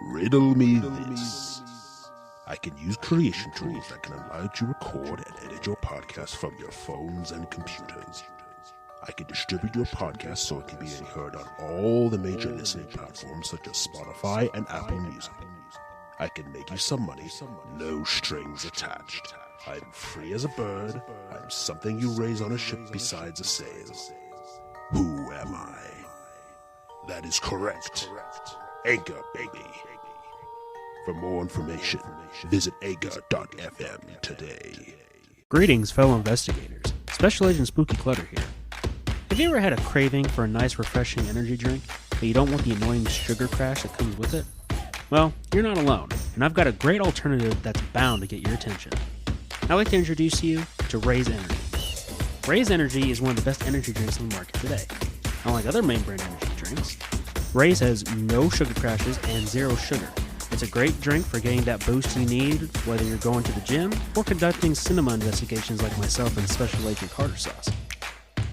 Riddle me this. I can use creation tools that can allow you to record and edit your podcast from your phones and computers. I can distribute your podcast so it can be heard on all the major listening platforms such as Spotify and Apple Music. I can make you some money, no strings attached. I'm free as a bird. I'm something you raise on a ship besides a sail. Who am I? That is correct. Anchor, baby. For more information, visit anchor.fm today. Greetings, fellow investigators. Special Agent Spooky Clutter here. Have you ever had a craving for a nice, refreshing energy drink, but you don't want the annoying sugar crash that comes with it? Well, you're not alone, and I've got a great alternative that's bound to get your attention. I'd like to introduce you to Raze Energy. Raze Energy is one of the best energy drinks on the market today. Unlike other main brand energy drinks, Raze has no sugar crashes and zero sugar. It's a great drink for getting that boost you need, whether you're going to the gym or conducting cinema investigations like myself and Special Agent Carter Sauce.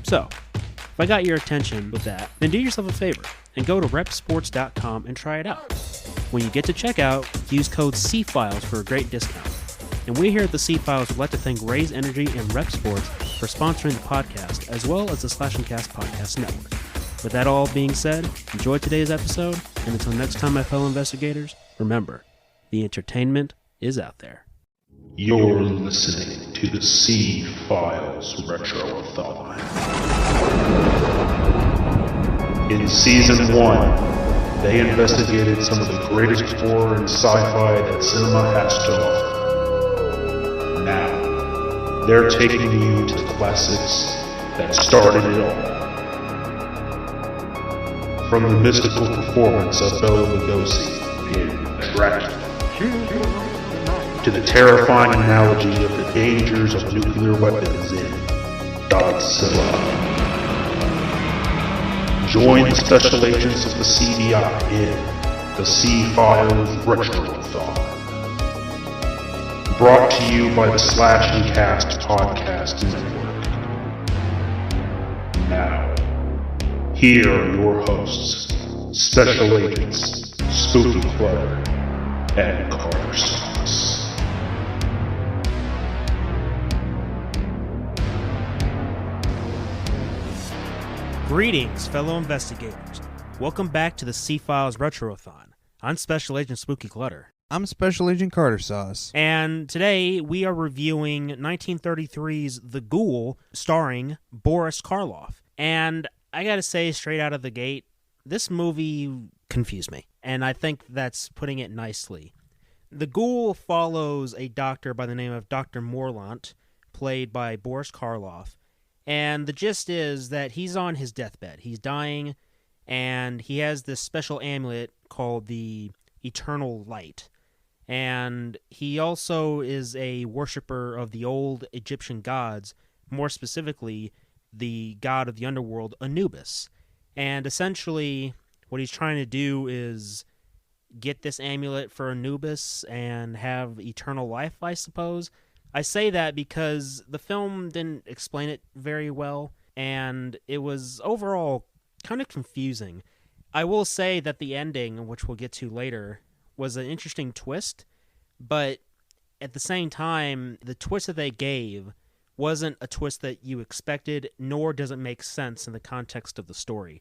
So, if I got your attention with that, then do yourself a favor and go to repsports.com and try it out. When you get to checkout, use code CFiles for a great discount. And we here at the C-Files would like to thank Raze Energy and Rep Sports for sponsoring the podcast, as well as the Slash and Cast Podcast Network. With that all being said, enjoy today's episode, and until next time, my fellow investigators, remember, the entertainment is out there. You're listening to the C-Files RetroAthon. In Season 1, they investigated some of the greatest horror and sci-fi that cinema has to offer. Now, they're taking you to the classics that started it all. From the mystical performance of Bela Lugosi in Dracula, to the terrifying analogy of the dangers of nuclear weapons in Godzilla. Join the special agents of the CBI in the C-Files RetroAthon. Brought to you by the Slash and Cast Podcast Network. Now, here are your hosts, Special Agents Spooky Clutter and Carter Sauce. Greetings, fellow investigators. Welcome back to the C-Files RetroAthon. I'm Special Agent Spooky Clutter. I'm Special Agent Carter Sauce. And today we are reviewing 1933's The Ghoul, starring Boris Karloff. And I gotta say, straight out of the gate, this movie confused me. And I think that's putting it nicely. The Ghoul follows a doctor by the name of Dr. Morlant, played by Boris Karloff. And the gist is that he's on his deathbed. He's dying, and he has this special amulet called the Eternal Light. And he also is a worshiper of the old Egyptian gods, more specifically, the god of the underworld, Anubis. And essentially, what he's trying to do is get this amulet for Anubis and have eternal life, I suppose. I say that because the film didn't explain it very well, and it was overall kind of confusing. I will say that the ending, which we'll get to later, was an interesting twist, but at the same time, the twist that they gave wasn't a twist that you expected, nor does it make sense in the context of the story.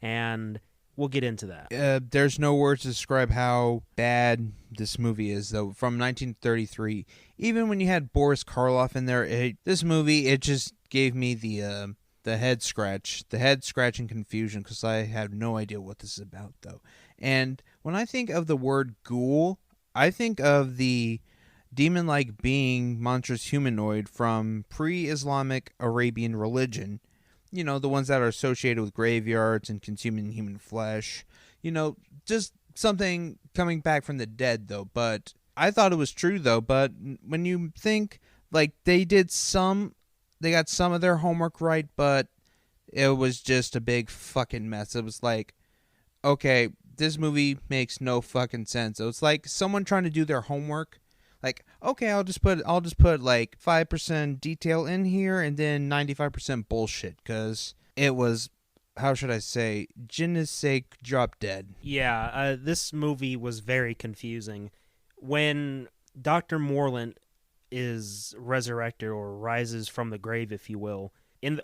And we'll get into that. There's no words to describe how bad this movie is, though. From 1933, even when you had Boris Karloff in there, this movie, it just gave me the head scratching confusion, because I have no idea what this is about, though. And when I think of the word ghoul, I think of the demon-like being, monstrous humanoid from pre-Islamic Arabian religion. You know, the ones that are associated with graveyards and consuming human flesh. You know, just something coming back from the dead, though. But I thought it was true, though. But when you think, like, they got some of their homework right, but it was just a big fucking mess. It was like, okay, this movie makes no fucking sense. It was like someone trying to do their homework. Like, okay, I'll just put like 5% detail in here and then 95% bullshit, because it was how should I say, je ne sais drop dead. Yeah, this movie was very confusing. When Dr. Morlant is resurrected or rises from the grave, if you will,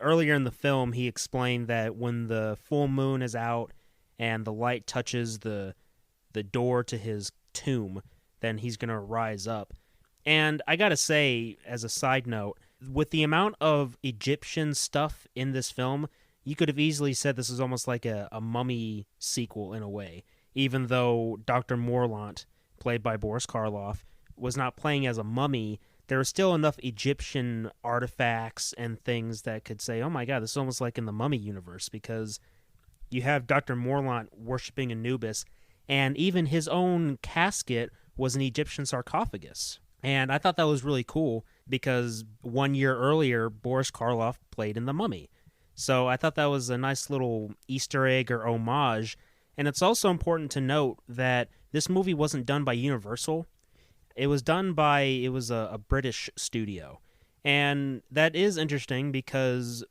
earlier in the film, he explained that when the full moon is out and the light touches the door to his tomb, then he's going to rise up. And I gotta say, as a side note, with the amount of Egyptian stuff in this film, you could have easily said this is almost like a Mummy sequel in a way, even though Dr. Morlant, played by Boris Karloff, was not playing as a mummy. There was still enough Egyptian artifacts and things that could say, oh my god, this is almost like in the Mummy universe, because you have Dr. Morlant worshipping Anubis, and even his own casket was an Egyptian sarcophagus. And I thought that was really cool, because 1 year earlier, Boris Karloff played in The Mummy. So I thought that was a nice little Easter egg or homage. And it's also important to note that this movie wasn't done by Universal. It was done by, a British studio. And that is interesting because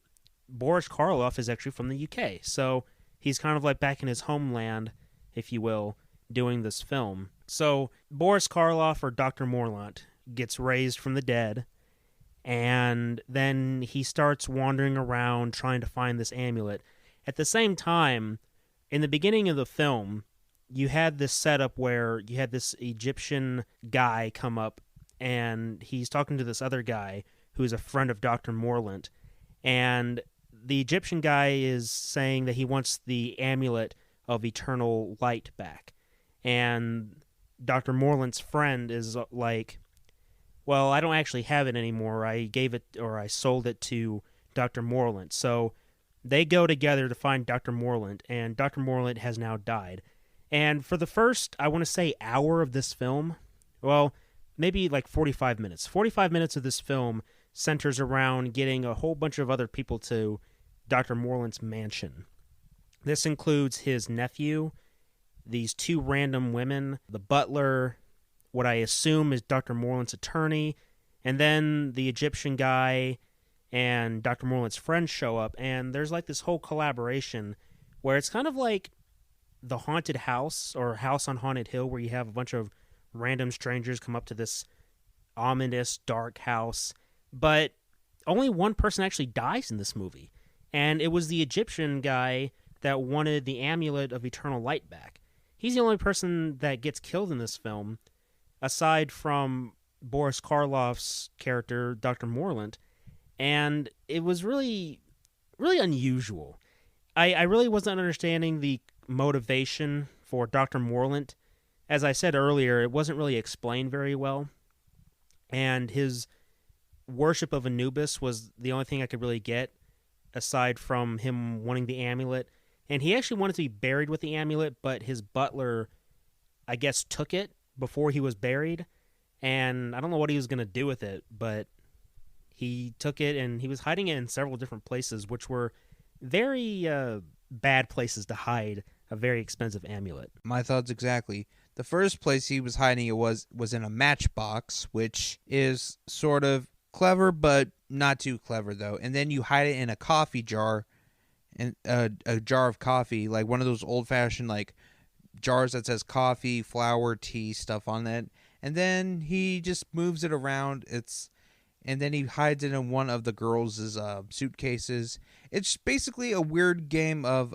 Boris Karloff is actually from the UK. So he's kind of like back in his homeland, if you will, doing this film. So Boris Karloff, or Dr. Morlant, gets raised from the dead, and then he starts wandering around trying to find this amulet. At the same time, in the beginning of the film, you had this setup where you had this Egyptian guy come up, and he's talking to this other guy who's a friend of Dr. Morlant, and the Egyptian guy is saying that he wants the amulet of eternal light back. And Dr. Morlant's friend is like, well, I don't actually have it anymore. I gave it, or I sold it to Dr. Morlant. So they go together to find Dr. Morlant, and Dr. Morlant has now died. And for the first, I want to say, hour of this film, well, maybe like 45 minutes. 45 minutes of this film centers around getting a whole bunch of other people to Dr. Morlant's mansion. This includes his nephew, these two random women, the butler, what I assume is Dr. Morlant's attorney, and then the Egyptian guy and Dr. Morlant's friends show up, and there's like this whole collaboration where it's kind of like the haunted house or House on Haunted Hill, where you have a bunch of random strangers come up to this ominous, dark house, but only one person actually dies in this movie, and it was the Egyptian guy that wanted the amulet of eternal light back. He's the only person that gets killed in this film, aside from Boris Karloff's character, Dr. Morlant, and it was really, really unusual. I really wasn't understanding the motivation for Dr. Morlant. As I said earlier, it wasn't really explained very well, and his worship of Anubis was the only thing I could really get, aside from him wanting the amulet. And he actually wanted to be buried with the amulet, but his butler, I guess, took it before he was buried. And I don't know what he was going to do with it, but he took it, and he was hiding it in several different places, which were very bad places to hide a very expensive amulet. My thoughts exactly. The first place he was hiding it was in a matchbox, which is sort of clever, but not too clever, though. And then you hide it in a coffee jar, and a jar of coffee, like one of those old-fashioned like jars that says coffee, flour, tea, stuff on it. And then he just moves it around. And then he hides it in one of the girls' suitcases. It's basically a weird game of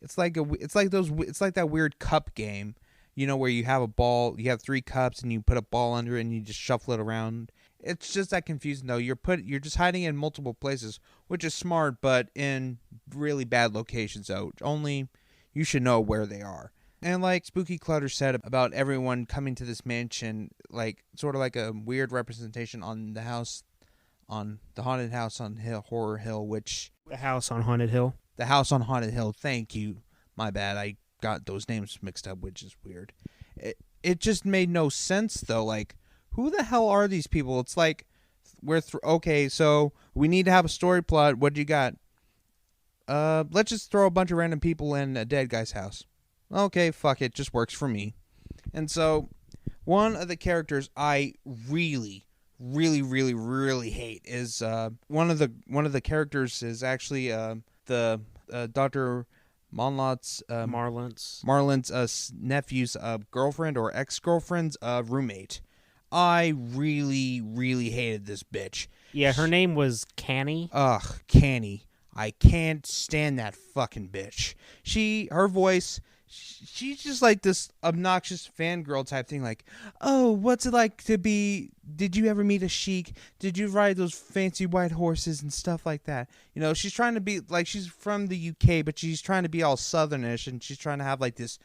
it's like that weird cup game, you know, where you have a ball, you have 3 cups, and you put a ball under it, and you just shuffle it around. It's just that confusing, though. You're just hiding it in multiple places, which is smart, but in really bad locations, though. Only you should know where they are. And like Spooky Clutter said about everyone coming to this mansion, like sort of like a weird representation on the house, on the haunted house on Horror Hill, which... The House on Haunted Hill. The House on Haunted Hill, thank you. My bad, I got those names mixed up, which is weird. It just made no sense, though, like... Who the hell are these people? It's like, okay, so we need to have a story plot. What do you got? Let's just throw a bunch of random people in a dead guy's house. Okay, fuck it, just works for me. And so, one of the characters I really, really, really, really hate is one of the characters is actually the Dr. Marlon's nephew's girlfriend or ex-girlfriend's roommate. I really, really hated this bitch. Yeah, her name was Canny. Ugh, Canny. I can't stand that fucking bitch. Her voice, she's just like this obnoxious fangirl type thing, like, oh, what's it like to be, did you ever meet a sheik? Did you ride those fancy white horses and stuff like that? You know, she's trying to be, like, she's from the UK, but she's trying to be all southernish, and she's trying to have, like, this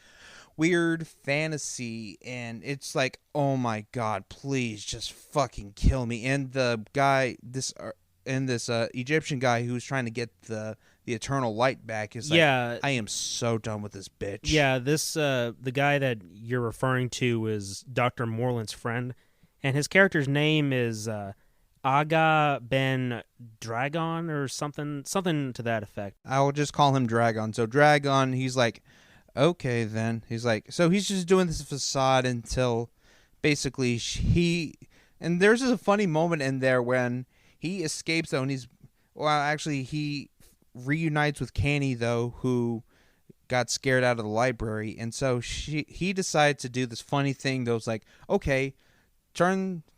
weird fantasy, and it's like, oh my god, please just fucking kill me. And the guy, this Egyptian guy who's trying to get the eternal light back is like, yeah, I am so done with this bitch. Yeah, the guy that you're referring to is Dr. Morland's friend, and his character's name is Aga Ben Dragon or something to that effect. I will just call him Dragon. So Dragon, he's like, okay then. He's like, so he's just doing this facade until basically and there's a funny moment in there when he escapes though, and he reunites with Canny though, who got scared out of the library, and so he decides to do this funny thing that was like, okay,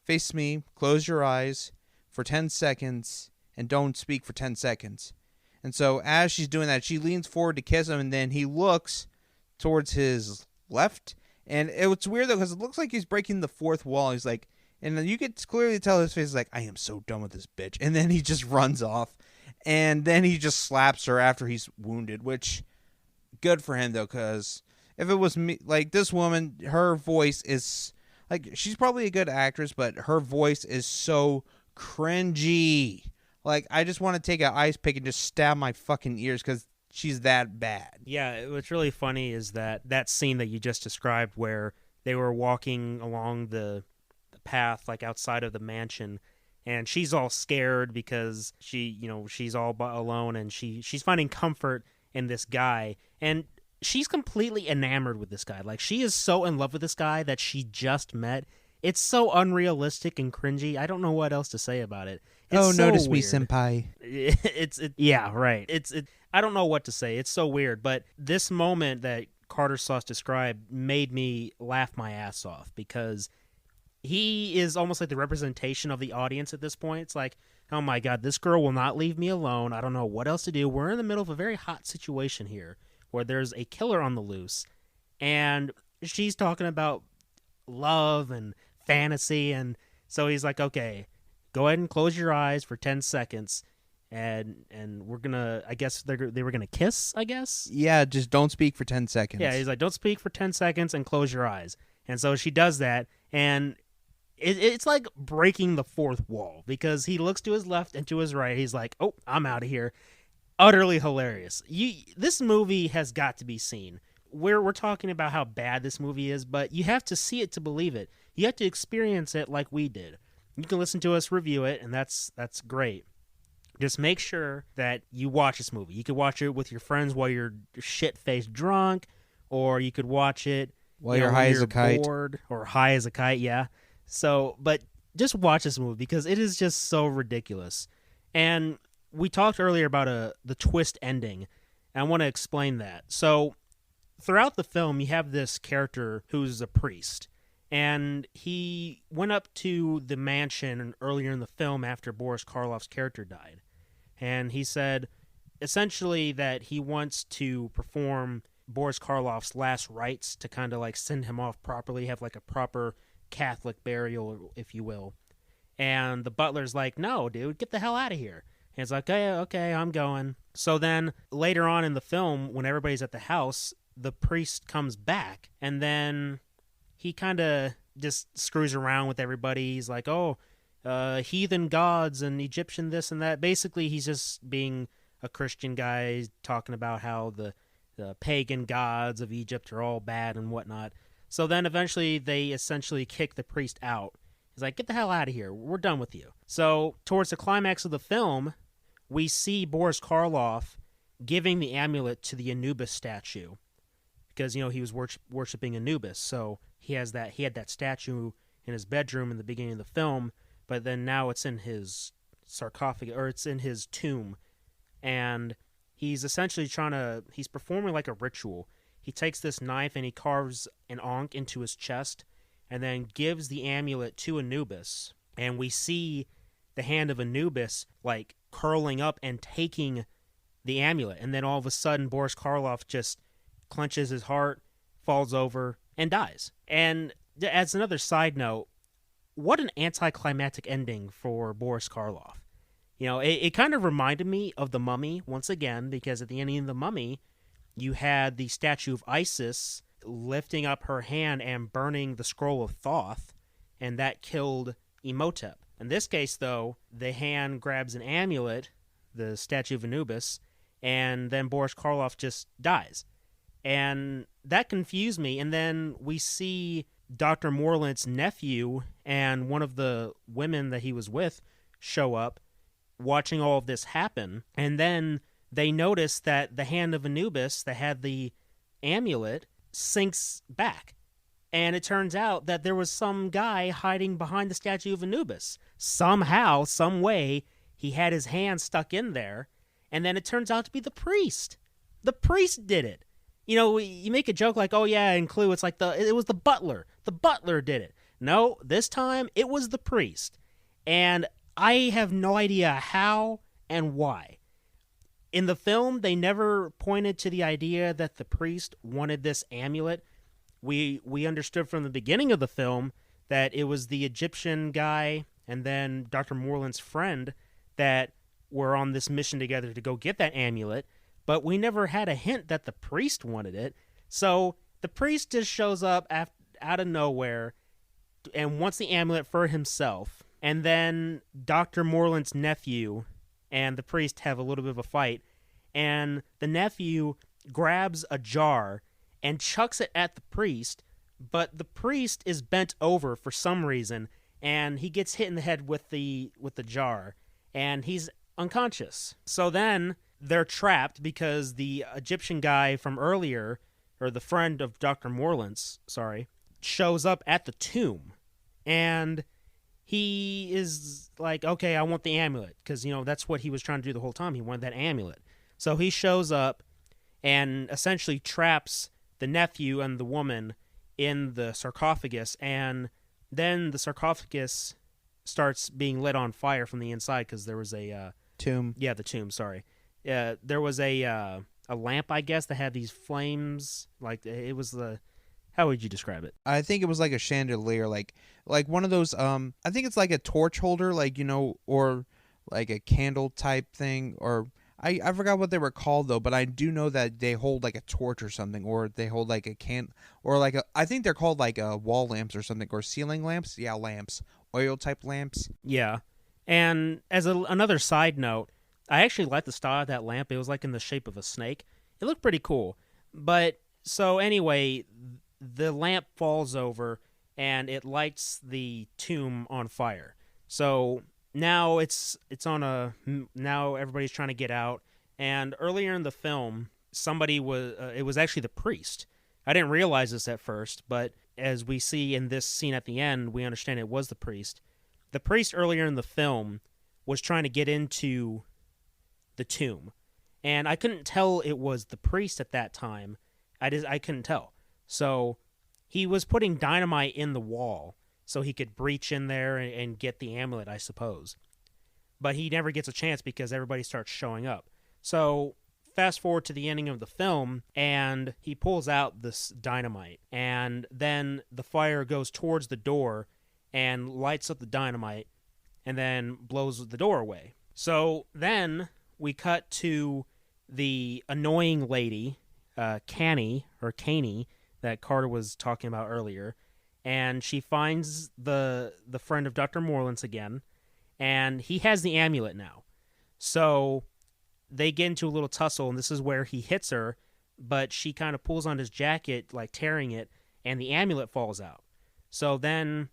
face me, close your eyes for 10 seconds, and don't speak for 10 seconds. And so as she's doing that, she leans forward to kiss him, and then he looks towards his left, and it's weird though, because it looks like he's breaking the fourth wall. He's like, and you could clearly tell his face is like, I am so done with this bitch. And then he just runs off. And then he just slaps her after he's wounded, which, good for him, though, because if it was me, like, this woman, her voice is, like, she's probably a good actress, but her voice is so cringy. Like, I just want to take an ice pick and just stab my fucking ears because she's that bad. Yeah, what's really funny is that scene that you just described where they were walking along the path, like, outside of the mansion, and she's all scared because she's all alone, and she's finding comfort in this guy, and she's completely enamored with this guy. Like, she is so in love with this guy that she just met. It's so unrealistic and cringy. I don't know what else to say about it. It's so notice weird. me, senpai. Yeah, right. I don't know what to say. It's so weird, but this moment that Carter Sauce described made me laugh my ass off because he is almost like the representation of the audience at this point. It's like, oh my god, this girl will not leave me alone. I don't know what else to do. We're in the middle of a very hot situation here where there's a killer on the loose, and she's talking about love and fantasy, and so he's like, okay, go ahead and close your eyes for 10 seconds, and we're gonna, I guess they were gonna kiss, I guess? Yeah, just don't speak for 10 seconds. Yeah, he's like, don't speak for 10 seconds and close your eyes. And so she does that, and it's like breaking the fourth wall because he looks to his left and to his right. He's like, oh, I'm out of here. Utterly hilarious. This movie has got to be seen. We're talking about how bad this movie is, but you have to see it to believe it. You have to experience it like we did. You can listen to us review it, and that's great. Just make sure that you watch this movie. You could watch it with your friends while you're shit-faced drunk, or you could watch it while you're high as a kite. Bored, or high as a kite, yeah. So, but just watch this movie because it is just so ridiculous. And we talked earlier about the twist ending, and I want to explain that. So, throughout the film, you have this character who's a priest, and he went up to the mansion earlier in the film after Boris Karloff's character died. And he said, essentially, that he wants to perform Boris Karloff's last rites to kind of like send him off properly, have like a proper Catholic burial, if you will. And the butler's like, no, dude, get the hell out of here. And he's like, okay, I'm going. So then later on in the film, when everybody's at the house, the priest comes back, and then he kind of just screws around with everybody. He's like, heathen gods and Egyptian this and that. Basically, he's just being a Christian guy talking about how the pagan gods of Egypt are all bad and whatnot. So then eventually they essentially kick the priest out. He's like, get the hell out of here. We're done with you. So towards the climax of the film, we see Boris Karloff giving the amulet to the Anubis statue because, he was worshiping Anubis. So he had that statue in his bedroom in the beginning of the film, but then now it's in his sarcophagus, or it's in his tomb. And he's essentially he's performing like a ritual. He takes this knife and he carves an ankh into his chest and then gives the amulet to Anubis. And we see the hand of Anubis like curling up and taking the amulet. And then all of a sudden, Boris Karloff just clenches his heart, falls over, and dies. And as another side note, what an anticlimactic ending for Boris Karloff. You know, it kind of reminded me of The Mummy once again, because at the ending of The Mummy, you had the statue of Isis lifting up her hand and burning the scroll of Thoth, and that killed Imhotep. In this case, though, the hand grabs an amulet, the statue of Anubis, and then Boris Karloff just dies. And that confused me. And then we see Dr. Morlant's nephew and one of the women that he was with show up, watching all of this happen. And then they notice that the hand of Anubis that had the amulet sinks back. And it turns out that there was some guy hiding behind the statue of Anubis. Somehow, some way, he had his hand stuck in there. And then it turns out to be the priest. The priest did it. You know, you make a joke like, oh yeah, in Clue, it's like it was the butler. The butler did it. No, this time it was the priest. And I have no idea how and why. In the film, they never pointed to the idea that the priest wanted this amulet. We understood from the beginning of the film that it was the Egyptian guy and then Dr. Morland's friend that were on this mission together to go get that amulet, but we never had a hint that the priest wanted it. So the priest just shows up out of nowhere and wants the amulet for himself. And then Dr. Morland's nephew and the priest have a little bit of a fight. And the nephew grabs a jar and chucks it at the priest, but the priest is bent over for some reason, and he gets hit in the head with the jar, and he's unconscious. So then they're trapped because the Egyptian guy from earlier, or the friend of Dr. Morland's, shows up at the tomb. And he is like, okay, I want the amulet, because, you know, that's what he was trying to do the whole time. He wanted that amulet. So he shows up and essentially traps the nephew and the woman in the sarcophagus, and then the sarcophagus starts being lit on fire from the inside because there was a tomb. Yeah, the tomb. Sorry. There was a lamp, I guess, that had these flames. Like it was the. How would you describe it? I think it was like a chandelier, like one of those. I think it's like a torch holder, like, you know, or like a candle type thing, or. I forgot what they were called though, but I do know that they hold like a torch or something, or they hold like a or like I think they're called like wall lamps or something, or ceiling lamps. Yeah, lamps, oil type lamps. Yeah, and as another side note, I actually liked the style of that lamp. It was like in the shape of a snake. It looked pretty cool. But so anyway, the lamp falls over and it lights the tomb on fire. So now now everybody's trying to get out, and earlier in the film, it was actually the priest. I didn't realize this at first, but as we see in this scene at the end, we understand it was the priest. The priest earlier in the film was trying to get into the tomb, and I couldn't tell it was the priest at that time. I couldn't tell. So he was putting dynamite in the wall so he could breach in there and get the amulet, I suppose. But he never gets a chance because everybody starts showing up. So fast forward to the ending of the film, and he pulls out this dynamite. And then the fire goes towards the door and lights up the dynamite and then blows the door away. So then we cut to the annoying lady, Canny, that Carter was talking about earlier. And she finds the friend of Dr. Morland's again, and he has the amulet now. So they get into a little tussle, and this is where he hits her, but she kind of pulls on his jacket, like tearing it, and the amulet falls out. So then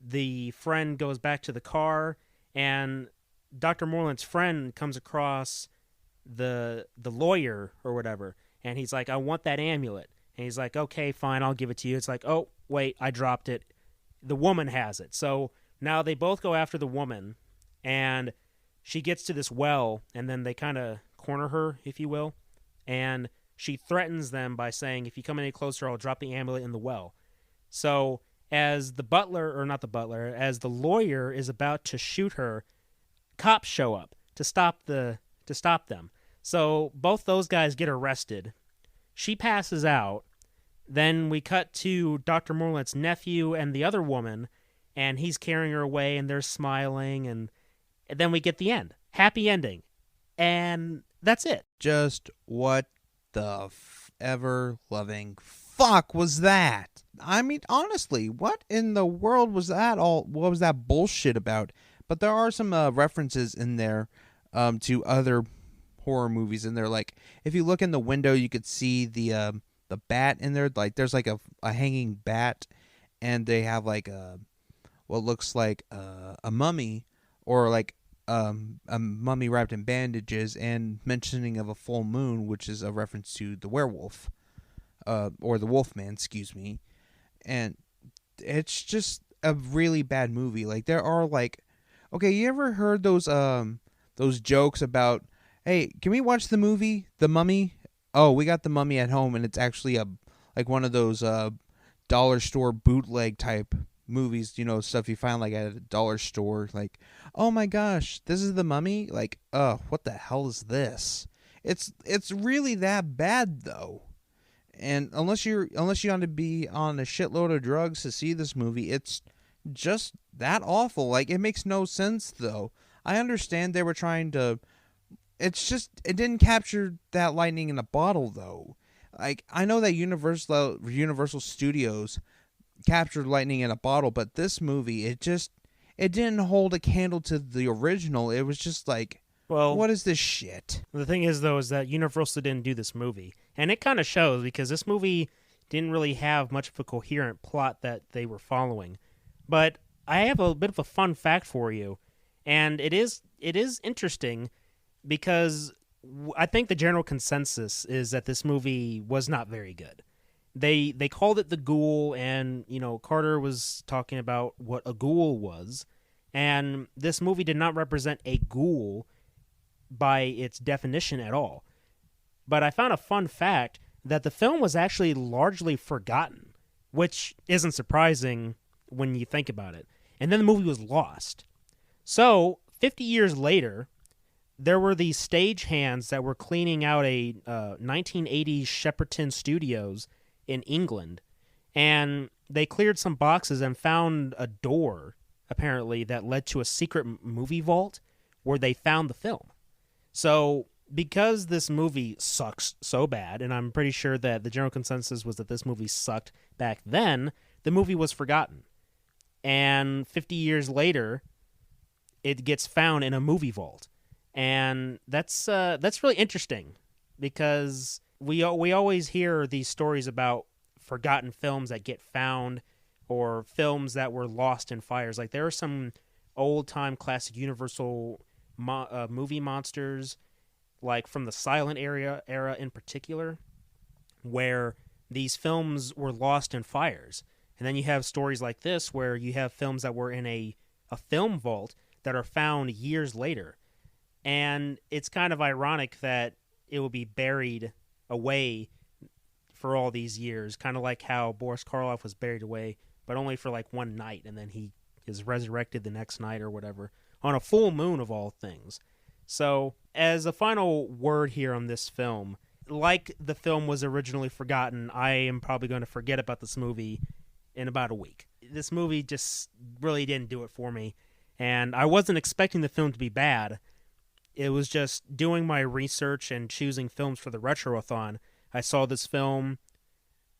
the friend goes back to the car, and Dr. Morland's friend comes across the lawyer or whatever, and he's like, I want that amulet. And he's like, okay, fine, I'll give it to you. It's like, oh, wait, I dropped it. The woman has it. So now they both go after the woman, and she gets to this well, and then they kind of corner her, if you will. and she threatens them by saying, if you come any closer, I'll drop the amulet in the well. So as the lawyer is about to shoot her, cops show up to stop them. So both those guys get arrested. She passes out. Then we cut to Dr. Morlant's nephew and the other woman, and he's carrying her away, and they're smiling, and then we get the end. Happy ending. And that's it. Just what the ever-loving fuck was that? I mean, honestly, what in the world was that all? What was that bullshit about? But there are some references in there to other horror movies in there. Like, if you look in the window, you could see the bat in there. Like, there's like a hanging bat, and they have like what looks like a mummy, or like a mummy wrapped in bandages, and mentioning of a full moon, which is a reference to the werewolf, or the Wolfman, excuse me. And it's just a really bad movie. Like, there are like, okay, you ever heard those jokes about, hey, can we watch the movie The Mummy? Oh, we got The Mummy at home, and it's actually like one of those dollar store bootleg type movies, you know, stuff you find like at a dollar store. Like, oh my gosh, this is The Mummy? Like, what the hell is this? It's really that bad though. And unless you want to be on a shitload of drugs to see this movie, it's just that awful. Like, it makes no sense though. I understand they were trying to. It's just, it didn't capture that lightning in a bottle though. Like, I know that Universal Studios captured lightning in a bottle, but this movie, it didn't hold a candle to the original. It was just like, well, what is this shit? The thing is, though, is that Universal didn't do this movie. And it kind of shows, because this movie didn't really have much of a coherent plot that they were following. But I have a bit of a fun fact for you. And it is interesting, because I think the general consensus is that this movie was not very good. They called it the Ghoul, and, you know, Carter was talking about what a ghoul was. And this movie did not represent a ghoul by its definition at all. But I found a fun fact that the film was actually largely forgotten, which isn't surprising when you think about it. And then the movie was lost. So, 50 years later, there were these stagehands that were cleaning out a 1980s Shepperton Studios in England, and they cleared some boxes and found a door, apparently, that led to a secret movie vault where they found the film. So, because this movie sucks so bad, and I'm pretty sure that the general consensus was that this movie sucked back then, the movie was forgotten. And 50 years later, it gets found in a movie vault. And that's really interesting, because we always hear these stories about forgotten films that get found, or films that were lost in fires. Like, there are some old-time classic Universal movie monsters, like from the silent era in particular, where these films were lost in fires. And then you have stories like this, where you have films that were in a film vault that are found years later. And it's kind of ironic that it will be buried away for all these years, kind of like how Boris Karloff was buried away, but only for like one night, and then he is resurrected the next night or whatever, on a full moon of all things. So, as a final word here on this film, like the film was originally forgotten, I am probably going to forget about this movie in about a week. This movie just really didn't do it for me, and I wasn't expecting the film to be bad. It was just doing my research and choosing films for the RetroAthon. I saw this film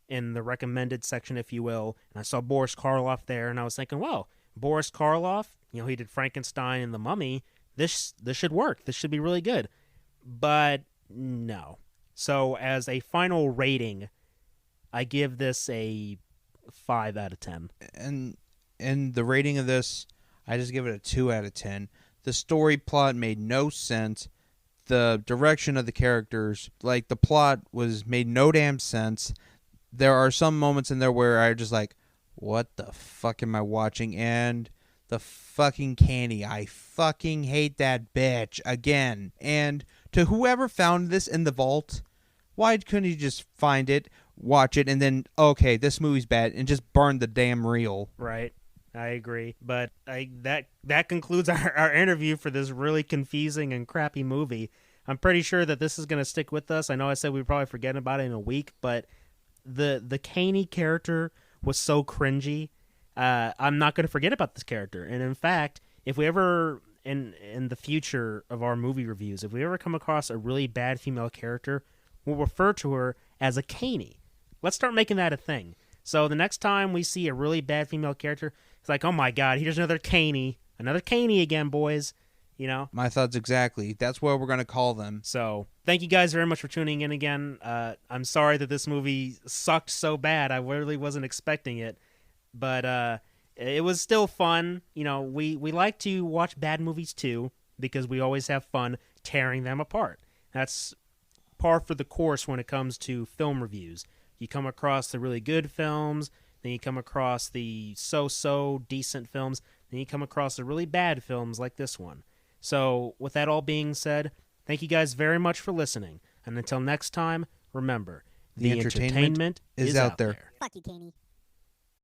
in the recommended section, if you will, and I saw Boris Karloff there, and I was thinking, well, Boris Karloff, you know, he did Frankenstein and The Mummy. This should work. This should be really good. But no. So as a final rating, I give this a 5 out of 10. And the rating of this, I just give it a 2 out of 10. The story plot made no sense. The direction of the characters, like, the plot made no damn sense. There are some moments in there where I just like, what the fuck am I watching? And the fucking candy, I fucking hate that bitch again. And to whoever found this in the vault, Why couldn't he just find it, watch it, and then, okay, this movie's bad, and just burn the damn reel? Right. I agree. But that concludes our interview for this really confusing and crappy movie. I'm pretty sure that this is going to stick with us. I know I said we'd probably forget about it in a week, but the Caney character was so cringy. I'm not going to forget about this character. And in fact, if we ever, in the future of our movie reviews, if we ever come across a really bad female character, we'll refer to her as a Caney. Let's start making that a thing. So the next time we see a really bad female character, it's like, oh my God, here's another Caney. Another Caney again, boys. You know? My thoughts exactly. That's what we're going to call them. So thank you guys very much for tuning in again. I'm sorry that this movie sucked so bad. I really wasn't expecting it. But it was still fun. You know, we like to watch bad movies too, because we always have fun tearing them apart. That's par for the course when it comes to film reviews. You come across the really good films, then you come across the so-so decent films, then you come across the really bad films like this one. So with that all being said, thank you guys very much for listening. And until next time, remember, the entertainment is out there. Fuck you, Caney.